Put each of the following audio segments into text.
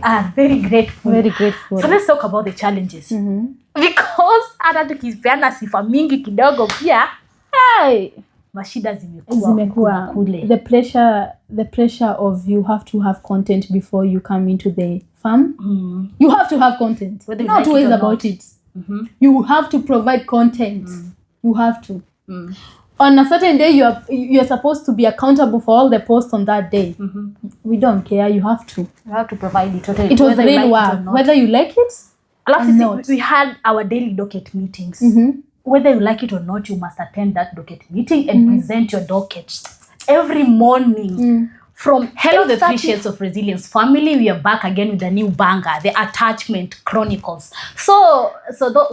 are very grateful. Very grateful. So let's talk about the challenges. Because hata tukipeana sifa mingi kidogo pia mashida zimekuwa kule. The pressure of you have to have content before you come into the farm. You have to have content. Not like ways about it. You have to provide content. You have to. On a certain day, you're supposed to be accountable for all the posts on that day. We don't care. You have to. You have to provide it. It was real work. Whether you like it or not. We had our daily docket meetings. Whether you like it or not, you must attend that docket meeting and present your docket every morning. From Hello, the 3 Shades of Resilience family, we are back again with a new banger, the Attachment Chronicles. So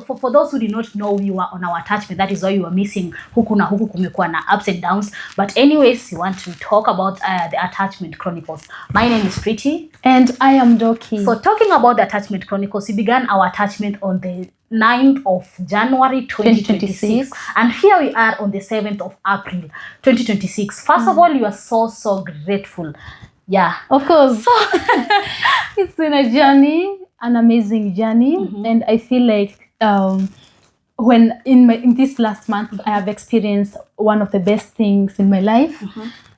for those who did not know we were on our attachment, that is why you were missing huku na huku kumekuwa na ups and downs. But anyways, you want to talk about the Attachment Chronicles. My name is Prettie. And I am Docky. So talking about the Attachment Chronicles, we began our attachment on the 9th of January 2026. And here we are on the 7th of April 2026. First of all, you are so grateful. Yeah. Of course. So it's been a journey, an amazing journey. And I feel like when in this last month, I have experienced one of the best things in my life.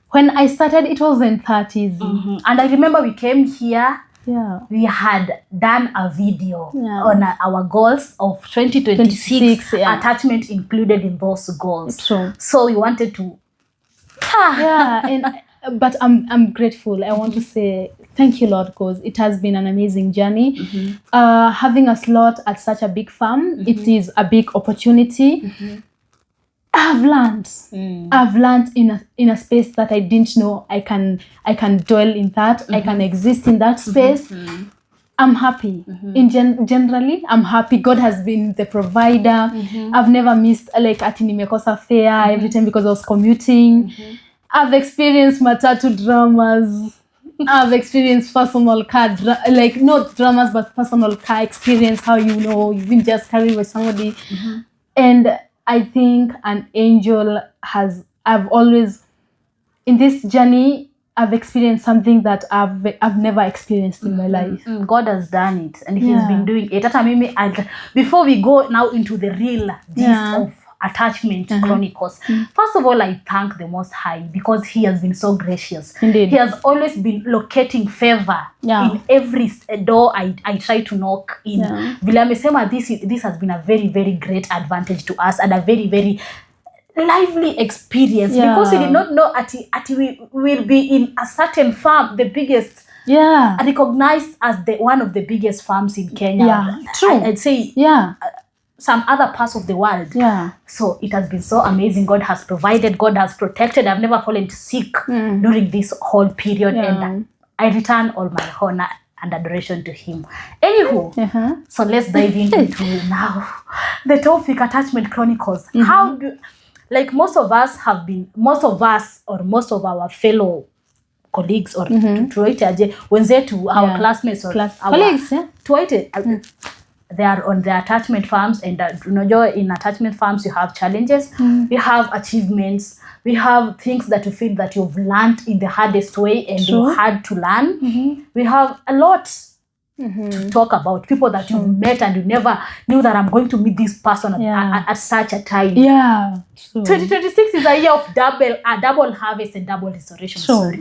When I started, it wasn't that easy. And I remember we came here. Yeah, we had done a video on our goals of 2026. Attachment included in those goals. True. So we wanted to. But I'm grateful. I want to say thank you, Lord, because it has been an amazing journey. Having a slot at such a big farm, it is a big opportunity. I've learned in a space that I didn't know I can dwell in that. I can exist in that space. I'm happy. Generally, I'm happy. God has been the provider. I've never missed ati nimekosa fare every time because I was commuting. I've experienced matatu dramas. I've experienced personal car, not dramas, but personal car experience. How you've been just carried by somebody, and I think an angel I've always, in this journey, I've experienced something that I've never experienced in my life. God has done it, and He's been doing it. Before we go now into the real gist of Attachment Chronicles, first of all, I thank the Most High because He has been so gracious. Indeed. He has always been locating favor in every door I try to knock in. Vile amesema, this has been a very, very great advantage to us and a very, very lively experience because we did not know we will be in a certain farm, the biggest, recognized as one of the biggest farms in Kenya. True. I'd say some other parts of the world. So it has been so amazing. God has provided, God has protected. I've never fallen sick during this whole period, and I return all my honor and adoration to Him. Anywho, so let's dive into now the topic, Attachment Chronicles. How do, most of us or most of our fellow colleagues or wenzetu, our classmates or colleagues, they are on the attachment farms, and in attachment farms you have challenges, we have achievements, we have things that you feel that you've learned in the hardest way and you had to learn. We have a lot to talk about, people that you've met and you never knew that I'm going to meet this person at such a time. 2026 is a year of double harvest and double restoration. So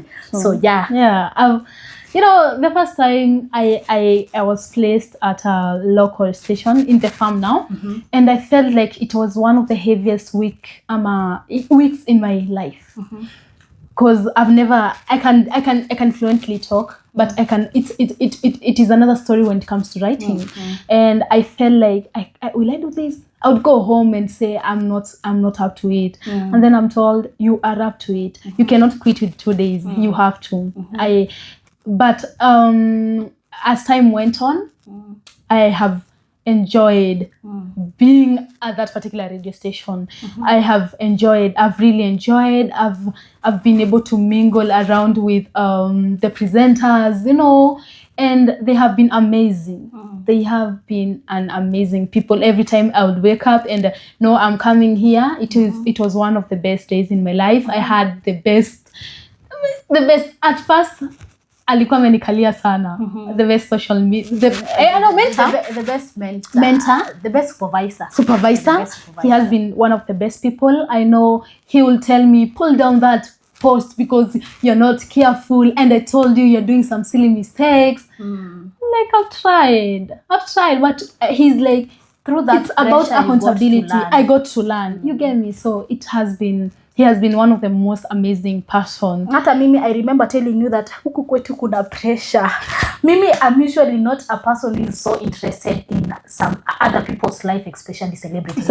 the first time I was placed at a local station in the farm now, and I felt like it was one of the heaviest weeks in my life, because I can fluently talk, but it is another story when it comes to writing, and I felt like will I do this? I would go home and say I'm not up to it, and then I'm told you are up to it. You cannot quit with 2 days. You have to. But as time went on, I have enjoyed being at that particular radio station. I've really enjoyed. I've been able to mingle around with the presenters, and they have been amazing. They have been an amazing people. Every time I would wake up and know I'm coming here, it was one of the best days in my life. I had the best. At first, alikuwa amenikalia sana. The best social media, the best mentor, the best supervisor. He has been one of the best people. I know he will tell me, pull down that post because you're not careful, and I told you you're doing some silly mistakes. Like, I've tried, but he's like, through that it's about accountability. I got to learn. You get me? So he has been one of the most amazing persons. Hata mimi, I remember telling you that huku kwetu kuna pressure. Mimi, I'm usually not a person who is so interested in some other people's life, especially celebrities.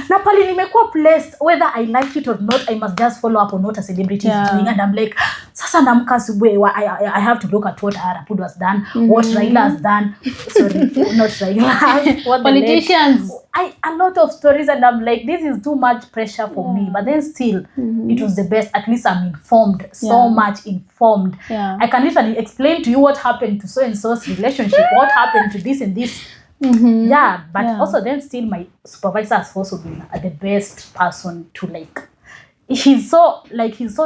Na pali nimekuwa blessed, whether I like it or not, I must just follow up on what a celebrity is doing. And I'm like, sasa namka asubuhi, I have to look at what Arapud has done, what Raila has done. Sorry, not Raila. What politicians. A lot of stories, and I'm like, this is too much pressure for me. But then still, it was the best. At least I'm informed, so much informed. I can literally explain to you what happened to so and so's relationship, what happened to this and this. But also then still my supervisor has also been the best person to like. He's so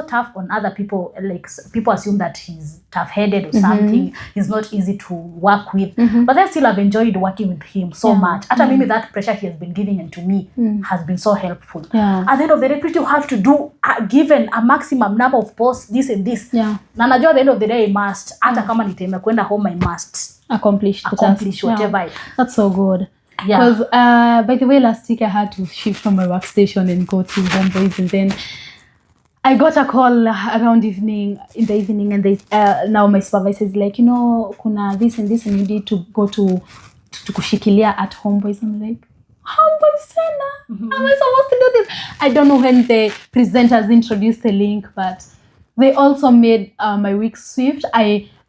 tough on other people. Like, people assume that he's tough-headed or something. He's not easy to work with. But then still I've enjoyed working with him so much. At maybe that pressure he has been giving into me has been so helpful. At the end of the day, you have to do given a maximum number of posts, this and this. Na najua at the end of the day I must. Hata kama niteme kwenda home, I must accomplish whatever. That's so good. Because by the way, last week I had to shift from my workstation and go to Homeboys, and then I got a call around in the evening, and they now my supervisor is like, kuna this and this, and you need to go to kushikilia at Homeboys. I'm like, Homeboys Sana? How am I supposed to do this? I don't know when the presenters introduced the link, but they also made my week swift.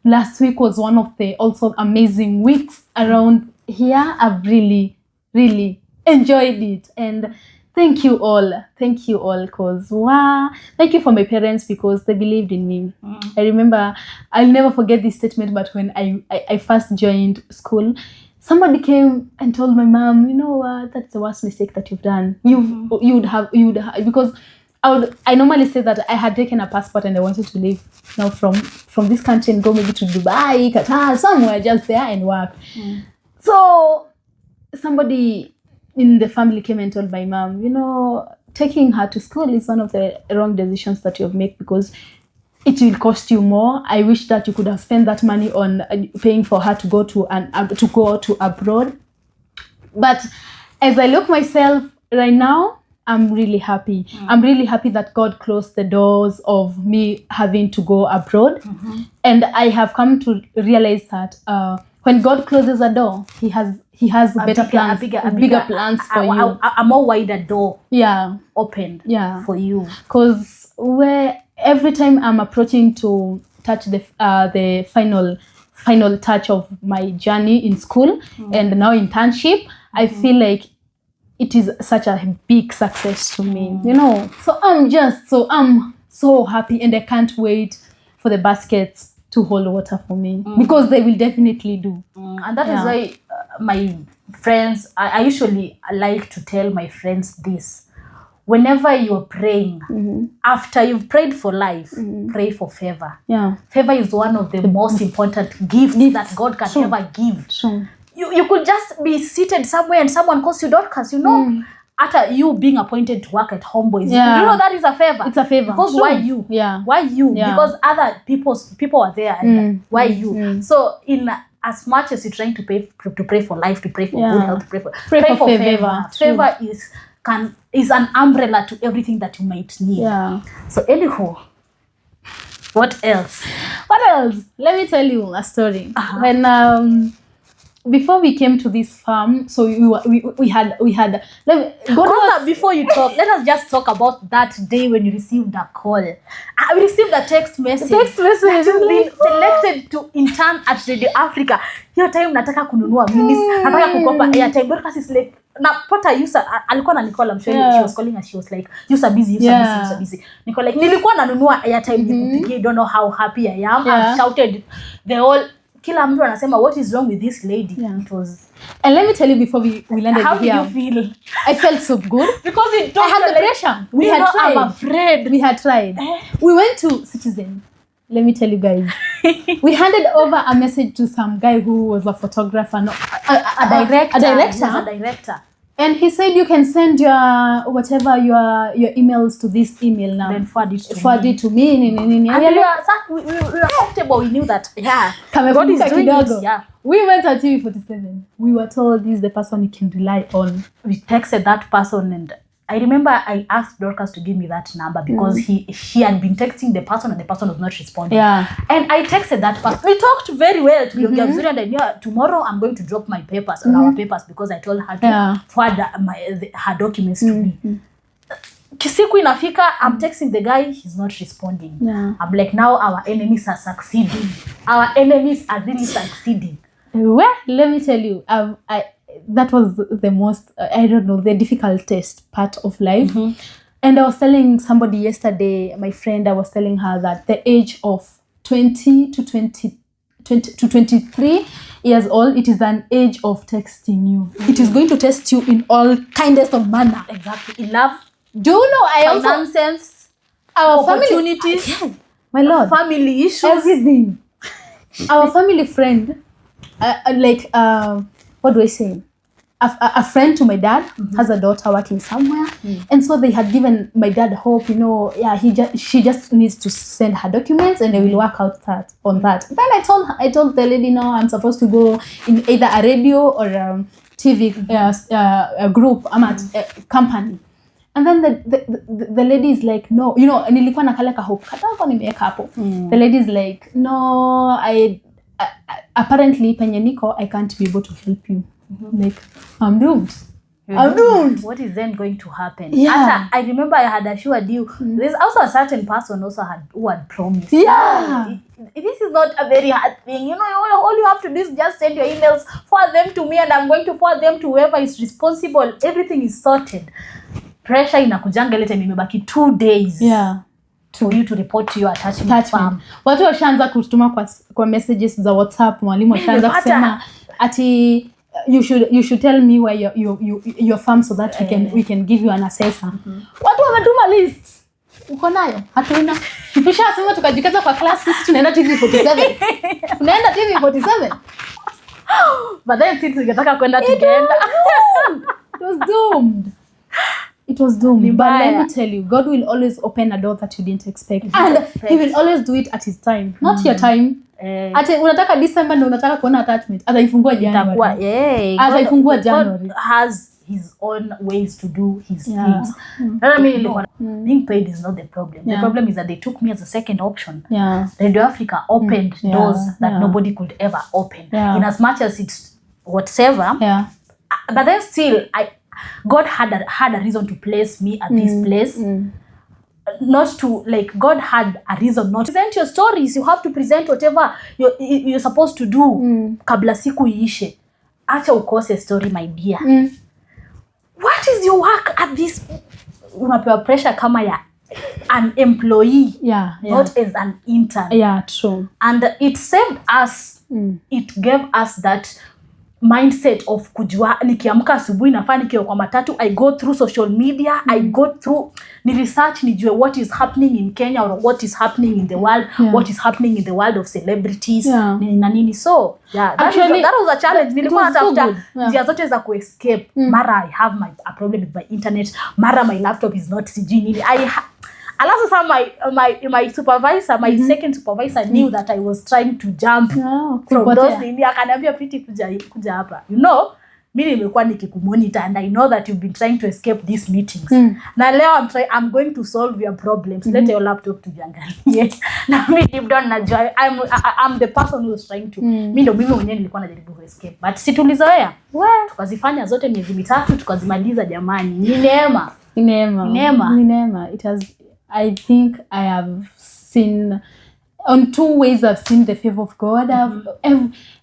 Last week was one of the also amazing weeks around here. I've really, really enjoyed it, and thank you all, because thank you for my parents, because they believed in me. I remember, I'll never forget this statement, but when I first joined school, somebody came and told my mom, that's the worst mistake that you've done. You would have because I normally say that I had taken a passport and I wanted to leave now from this country and go maybe to Dubai, Qatar, somewhere just there and work. So somebody in the family came and told my mom, taking her to school is one of the wrong decisions that you've made, because it will cost you more. I wish that you could have spent that money on paying for her to go to abroad. But as I look myself right now, I'm really happy. I'm really happy that God closed the doors of me having to go abroad. And I have come to realize that when God closes a door, He has better plans, bigger plans for you. A more wider door opened for you. Because every time I'm approaching to touch the final touch of my journey in school and now internship, I feel like it is such a big success to me, So I'm so happy, and I can't wait for the baskets to hold water for me, because they will definitely do. And that is why my friends, I usually like to tell my friends this. Whenever you're praying, after you've prayed for life, pray for favor. Favor is one of the most important gifts that God can ever give. You could just be seated somewhere and someone calls you Dorcas, after you being appointed to work at Homeboys. You know that is a favor. It's a favor. Because why you? Why you? Because other people are there. And why you? So in as much as you're trying to pray for life, to pray for good health, to pray for favor. Favor is an umbrella to everything that you might need. So anyhow, what else? Let me tell you a story. When before we came to this farm, so we had. Before you talk, let us just talk about that day when you received a call. We received a text message. That you've been selected to intern at Radio Africa. Hiyo time nataka kununua minis, nataka kukopa airtime. Dorcas is like, napata user alikuwa ananikola, I'm sure she was calling us, she was like, user busy. Niko like, nilikuwa nanunua airtime nikupigie, don't know how happy I am. I've shouted the whole. Kila mtu anasema, what is wrong with this lady? It was. And let me tell you, before we landed how here, how did you feel? I felt so good because I had the pressure. We had tried. I'm afraid. We had tried. We went to Citizen. let me tell you guys. We handed over a message to some guy who was a photographer, a director. He was a director. And he said, you can send your whatever your emails to this email now. Then forward it to me. And we were comfortable. We knew that. Yeah. God is doing it. Yeah. We went at TV47. We were told this is the person you can rely on. We texted that person, and I remember I asked Dorcas to give me that number because she had been texting the person and the person was not responding. Yeah. And I texted that person. We talked very well to and I knew tomorrow I'm going to drop my papers or our papers because I told her to forward her documents to me. Siku inafika, I'm texting the guy, he's not responding. Yeah. I'm like, now our enemies are succeeding. Our enemies are really succeeding. Well, let me tell you, that was the most, the difficultest part of life. And I was telling somebody yesterday, my friend, I was telling her that the age of 20 to 23 years old, it is an age of testing you. It is going to test you in all kindest of manner. Exactly. In love. Do you know, nonsense, our opportunities, my lord, family issues, everything. Our family friend, what do I say? A friend to my dad has a daughter working somewhere, and so they had given my dad hope. She just needs to send her documents, and they will work out on that. Then I told the lady, no, I'm supposed to go in either a radio or a TV a group, a company. And then the lady is like, no, nilikuwa nakaleka hope katako nimeweka hapo. The lady is like, no, I apparently penye niko, I can't be able to help you. Like, I'm doomed. I'm doomed. What is then going to happen? Yeah. I remember I had assured you. There's also a certain person who had promised. Yeah. This is not a very hard thing. All you have to do is just send your emails, forward them to me, and I'm going to forward them to whoever is responsible. Everything is sorted. Pressure inakujanga ile time imebaki 2 days. Yeah. For you to report to your attachment farm. Watu washaanza kutuma kwa messages za WhatsApp, mwalimu washaanza kusema ati you should tell me where your farm so that we can give you an assessor. Watu wametuma lists. Uko nayo? Hatuna. Tushasema tukajikaza kwa class sisi tunaenda TV47. Tunaenda TV47. But then since tungetaka kwenda together. It was doomed. It was doomed. But let me tell you, God will always open a door that you didn't expect. And He will always do it at His time. Not your time. Ate unataka December na unataka kuona attachment. Ataifungua January. Ataifungua January. God has His own ways to do His things. I mean, being paid is not the problem. The problem is that they took me as a second option. Yeah. Radio Africa opened doors that nobody could ever open. In as much as it's whatever. Yeah. But then still, God had a reason to place me at this place. Not to, God had a reason not to present your stories. You have to present whatever you're supposed to do. Kabla siku iishe. Acha ukose story, my dear. What is your work at this? Unapewa pressure kama ya an employee. Not as an intern. Yeah, true. And it saved us. It gave us that mindset of kujua nikiamka asubuhi nafanya nikiwa kwa matatu, I go through social media, I go through ni research nijue what is happening in Kenya or what is happening in the world, what is happening in the world of celebrities na nini. So actually, that was a challenge. Nilikuwa natafuta njia zote za kuescape. Mara I have a problem with my internet, mara my laptop is not sijui nini. Alafu my supervisor, my second supervisor knew that I was trying to jump from those things. Akaniambia Pretty kuja hapa. Mimi nimekuwa nikikumonitor and I know that you've been trying to escape these meetings. Na leo I'm going to solve your problems. Let your laptop tujangalie. Na mimi deep down najua I'm the person who was trying to. Mimi mwenyewe nilikuwa najaribu ku escape. But si tulizoea. Tukazifanya zote miezi 3 tukazimaliza jamani. Ni neema. It has, I think I have seen on 2 ways. I've seen the favor of God.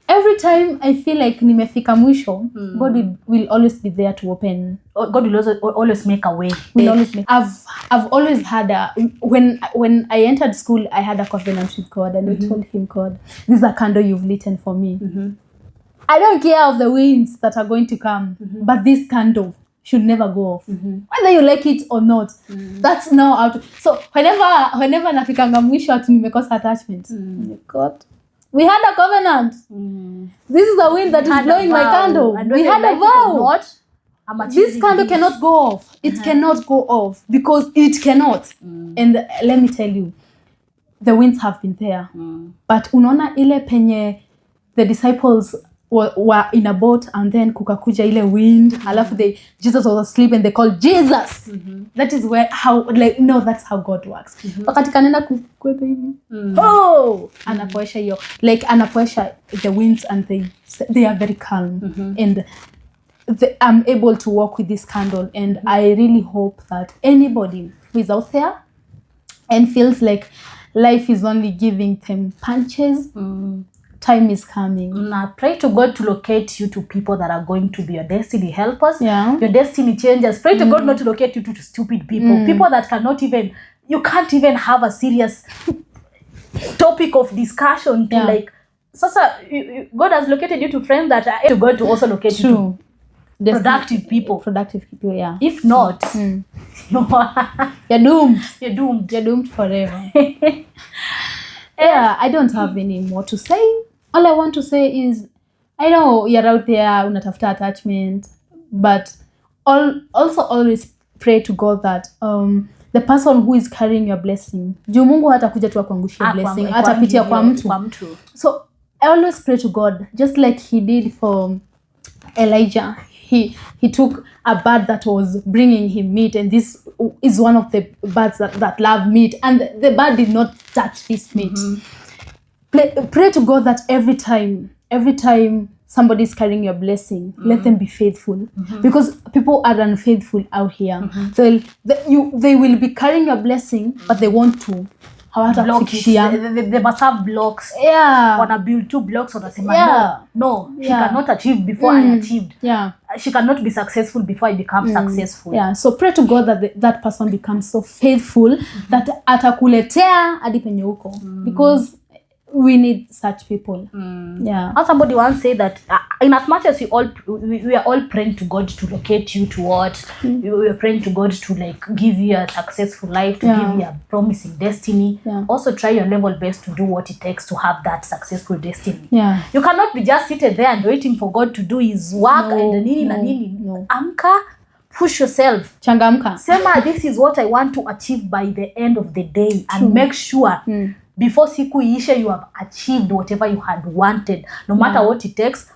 Every time I feel like nimefika mwisho, God will always be there to open. God will always make a way. I've always had when I entered school, I had a covenant with God, and I told Him, God, this is a candle you've lit for me. I don't care of the winds that are going to come, but this candle, should never go off. Whether you like it or not. That's now out. So whenever nafikanga mwisho ati nimekosa attachment. Oh God. We had a covenant. This is the wind that is blowing my candle. We had a vow. This candle cannot go off. It cannot go off because it cannot. And let me tell you, the winds have been there. But unaona ile penye the disciples were in a boat and then kukakuja ile wind. Alafu Jesus was asleep and they called Jesus. That is that's how God works. Wakati kanenda kukweta hivi. Oh! Anapoesha hiyo. Like anapoesha the winds and they are very calm. And I'm able to walk with this candle. And I really hope that anybody who is out there and feels like life is only giving them punches, time is coming. Pray to God to locate you to people that are going to be your destiny helpers, your destiny changers. Pray to God not to locate you to stupid people, people that you can't even have a serious topic of discussion to like. Sasa, God has located you to friends that are to God to also locate you to productive people. Yeah. If not, you're doomed. You're doomed forever. I don't have any more to say. All I want to say is, I know you're out there, unatafuta attachment, but also always pray to God that the person who is carrying your blessing, juu Mungu hatakuja tu akuangushia blessing, atapitia kwa mtu. So I always pray to God, just like he did for Elijah. He took a bird that was bringing him meat, and this is one of the birds that love meat, and the bird did not touch this meat. Pray to God that every time somebody is carrying your blessing, let them be faithful, because people are unfaithful out here. They will be carrying your blessing, but they want to. They must have blocks. Wanna build 2 blocks no, she cannot achieve before I achieved. She cannot be successful before I become successful. So pray to God that person becomes so faithful that atakuletea hadi penye uko, because we need such people. As somebody once said that in as much as we are all praying to God to locate you to what, we are praying to God to like give you a successful life, to give you a promising destiny. Also try your level best to do what it takes to have that successful destiny. You cannot be just seated there and waiting for God to do his work and nini. Amka, push yourself. Changamka. Sema, this is what I want to achieve by the end of the day, and make sure before siku iishe you have achieved whatever you had wanted, no matter what it takes.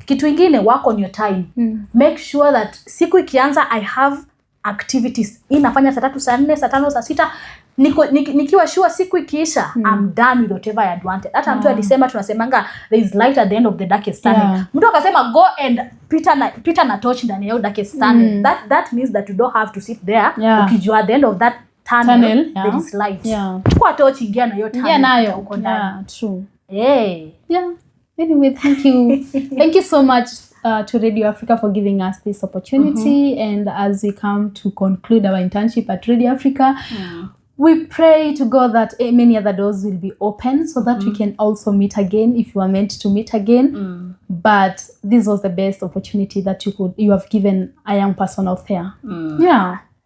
Kitu ingine, work on your time. Make sure that siku ikianza I have activities. Nafanya saa 3, saa 4, saa 5, saa 6. Nikiwa sure siku ikiisha, I'm done with whatever I had wanted. Hata mtu alisema, tunasemanga there is light at the end of the darkest tunnel. Mtu akasema go and pita na torch ndani ya darkest tunnel. That means that you don't have to sit there. Ukijua at the end of that tunnel there is light. Kwa torch ingia na hiyo tunnel uko ndani. True. Anyway, thank you. Thank you so much to Radio Africa for giving us this opportunity. And as we come to conclude our internship at Radio Africa, we pray to God that many other doors will be open so that we can also meet again if you are meant to meet again. But this was the best opportunity that you have given a young person out there.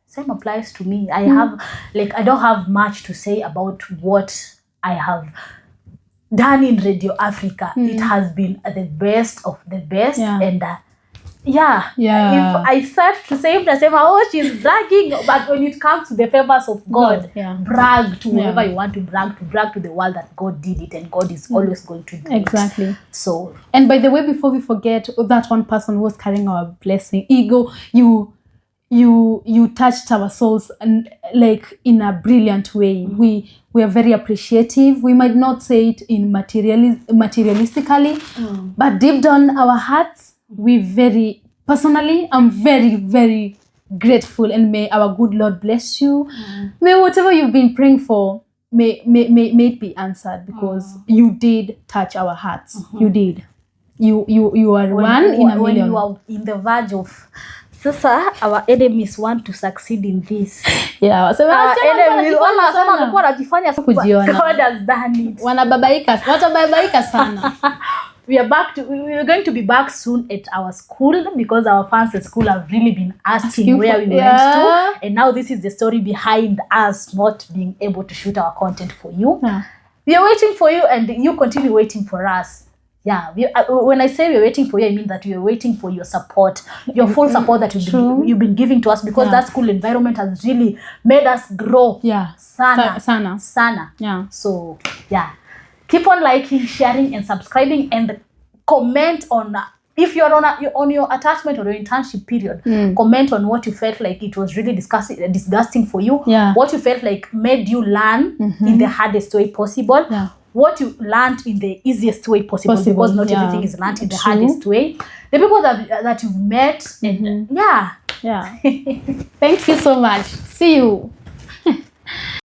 Same applies to me. I don't have much to say about what I have done in Radio Africa. It has been the best of the best. And if I start to say, she's bragging, but when it comes to the favors of God, brag to whoever you want to brag to the world that God did it, and God is always going to do it. So, and by the way, before we forget, that one person who was carrying our blessing, ego, you touched our souls and like in a brilliant way. We are very appreciative. We might not say it in materialistically, but deep down our hearts, I'm very, very grateful, and may our good Lord bless you. May whatever you've been praying for, may it be answered, because you did touch our hearts. You did. You are one in a million. When you are in the verge of Sasa, our enemies want to succeed in this. So our enemies wanajifanya God has done it. Watababaika sana. we are going to be back soon at our school, because our fans at school have really been asking where we went to, and now this is the story behind us not being able to shoot our content for you. We are waiting for you, and you continue waiting for us. When I say we're waiting for you, I mean that we are waiting for your support, your full support that you've been giving to us, because that school environment has really made us grow. Sana. So keep on liking, sharing, and subscribing, and comment on if you're on your attachment or your internship period. Comment on what you felt like it was really disgusting for you. What you felt like made you learn in the hardest way possible. What you learned in the easiest way possible, because not everything is learned in the hardest way. The people that you've met, and Thank you so much. See you.